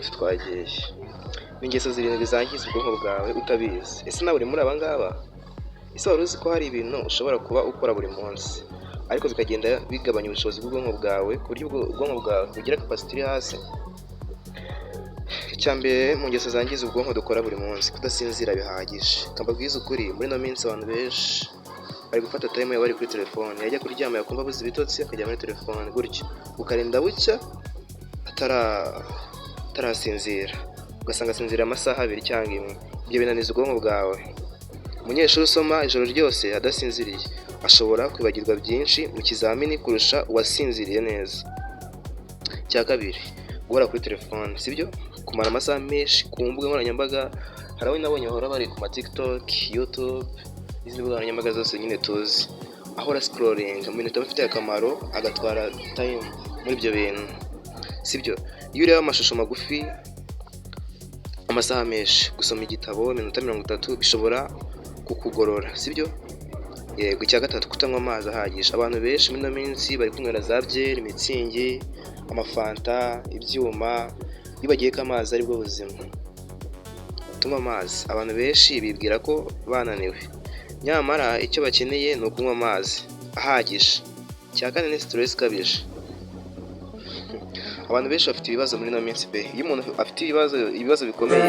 Alright, twagiye. Ni ingeso zirindwi zangiza ubwonko bwawe utabizi. Ese nawe uri muri aba ngaba? Ese wari uzi ko hari ibintu ushobora kuba ukora buri munsi ariko bikagenda bigabanya ubushobozi bw'ubwonko bwawe ku buryo ubwonko bwawe bugira capacity iri hasi? Icyambere mu ngeso zangiza ubwonko dukora buri munsi, kudasinzira bihagije. Kambabwiza ukuri, muri no minsi abantu benshi bari gufata time bari kuri telefone, yajya kuryama yakumva abuze ibitotsi akajya muri telefone gutyo ukarinda bucya atarasinzira, ugasanga asinzira amasaha 2 cyangwa 1. Ibyo binaniza ubwonko bwawe. Umunyeshuri usoma ijoro ryose adasinziriye ashobora kwibagirwa byinshi mu kizamini kurusha uwasinziriye neza. Cya kabiri, guhora kuri telefone, sibyo? Kumara amasaha menshi ku mbuga nkoranyambaga. Hari abo nabonye bahora bari ku TikTok, YouTube n'izindi mbuga nkoranyambaga zose nyine tuzi, ahora scrolling mu bintu bitabafitiye akamaro, agatwara time muri ibyo bintu, sibyo? Iyo ureba amashusho magufi amasaha menshi, gusoma igitabo minota 30 bishobora kukugorora, sibyo? Yego. Icya gatatu, kutanywa amazi ahagije. Abantu benshi muri no minsi bari kunywera za byeri, mitsingi, amafanta, ibyuma, bibagiye ko amazi ari bwo buzima. Tunywa amazi. Abantu benshi bibwira ko bananiwe, nyamara icyo bakeneye ni ukunywa amazi ahagije. Cya kane ni stress ikabije. Abantu benshi bafite ibibazo muri no minsi pe. Iyo umuntu afite ibibazo bikomeye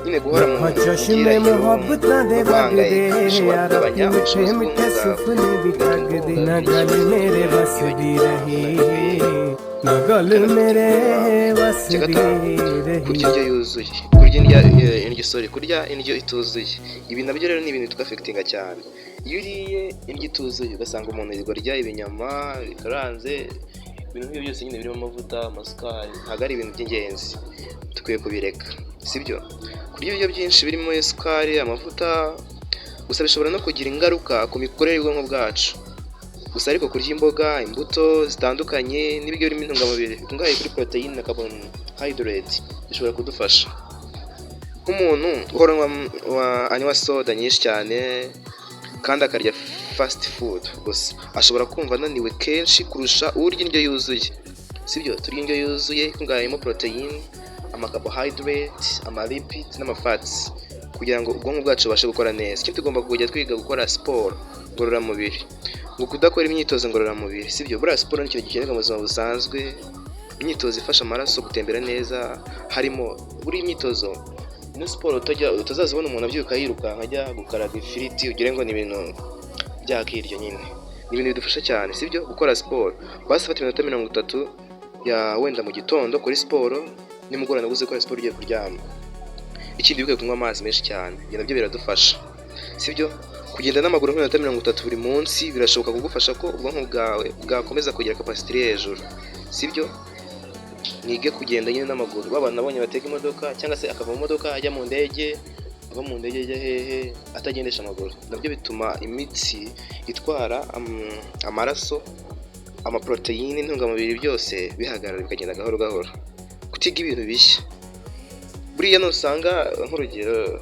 nyine guhora mu bishobora kugabanya ubushobozi kurya indyo ituzuye. Ibi nabyo rero ni ibintu tukafekitinga cyane. Iyo uriye indyo ituzuye ugasanga umuntu arya ibinyama bikaranze, ibintu nk'ibyo byose nyine birimo amavuta, amasukari, ntabwo ari ibintu by'ingenzi, tukwiye kubireka, sibyo? Kurya ibiryo byinshi birimo isukari, amavuta gusa bishobora no kugira ingaruka ku mikorere y'ubwonko bwacu. Gusa ariko kurya imboga, imbuto zitandukanye n'ibiryo birimo intungamubiri bikungahaye kuri protein na carbohydrate bishobora kudufasha. Nk'umuntu uhora anywa soda nyinshi cyane kandi akarya fast food gusa, ashobora kumva ananiwe kenshi kurusha urya indyo yuzuye, sibyo? Turya indyo yuzuye ikungahayemo protein, carbohydrate, lipid n'amafats kugira ngo ubwonko bwacu bubashe gukora neza. Ikindi tugomba kujya twiga gukora siporo ngororamubiri, ngo kudakora imyitozo ngororamubiri, sibyo? Buriya siporo ni ikintu gikenerwa mu buzima busanzwe. Imyitozo ifasha amaraso gutembera neza, harimo buri imyitozo no siporo. Utazazibona umuntu abyuka yirukanka ajya gukaraga ifiriti ugire ngo ni ibintu byakiryo nyine. Ni ibintu bidufasha cyane, sibyo? Gukora siporo basi fata iminota 30 ya wenda mu gitondo kuri siporo, nimugoroba uze gukora siporo ugiye kuryama. Ikindi bikwiye kunywa amazi menshi cyane, ibyo nabyo biradufasha, sibyo? Kugenda n'amaguru nk'iminota 30 buri munsi birashoboka kugufasha ko ubwonko bwawe bwakomeza kugira capacity hejuru, sibyo? Nige kugenda nyine n'amaguru. Babana nabonye bateka imodoka cyangwa se akava mu modoka ajya mu ndege, ava mu ndege ajya hehe atagendesha amaguru. Nabyo bituma imitsi itwara amaraso, amaprotein, intungamubiri byose bihagarara bikagenda gahoro gahoro. Kutiga ibintu bishya. Buriya nusanga nk'urugero,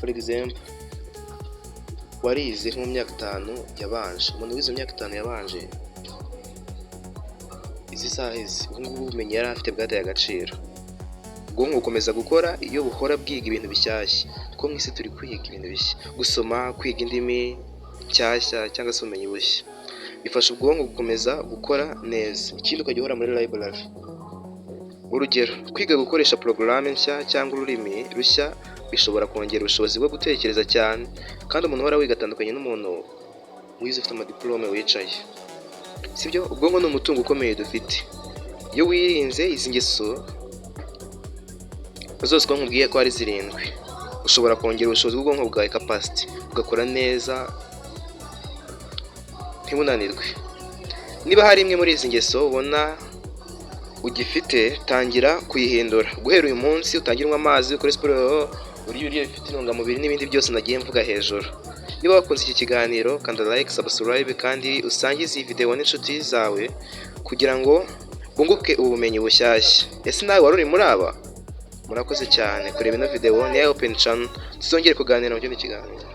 for example, warize nko mu myaka 5 yabanje, umuntu wize mu myaka 5 yabanje, izi saha izi ubungubu ubumenyi yari afite bwataye agaciro. Ubwonko bukomeza gukora iyo buhora bwiga ibintu bishyashya, kuko mu isi turi kwiga ibintu bishya. Gusoma, kwiga indimi nshyashya cyangwa se ubumenyi bushya bifasha ubwonko gukomeza gukora neza. Ikindi ukajya uhora muri library. Urugero, kwiga gukoresha porogaramu nshya cyangwa ururimi rushya bishobora kongera ubushobozi bwo gutekereza cyane, kandi umuntu uhora wiga atandukanye n'umuntu wize ufite amadiplome wicaye, sibyo? Ubwonko ni umutungo ukomeye dufite. Iyo wirinze izi ngeso zose uko nkubwiye ko ari 7, ushobora kongera ubushobozi bw'ubwonko bwawe, capacity ugakora neza ntibunanirwe. Niba hari imwe muri izi ngeso ubona ugifite, tangira kuyihindura. Guhera uyu munsi utangire unywa amazi, ukore siporo, urya bifite intungamubiri n'ibindi byose nagiye mvuga hejuru. Niba wakunze iki kiganiro, kanda like, subscribe kandi usangize iyi video n'inshuti zawe kugira ngo bunguke ubumenyi bushyashya. Ese nawe wari uri muri aba? Murakoze cyane kureba ino video ni ya Open Channel. Tuzongere kuganira mu kindi kiganiro.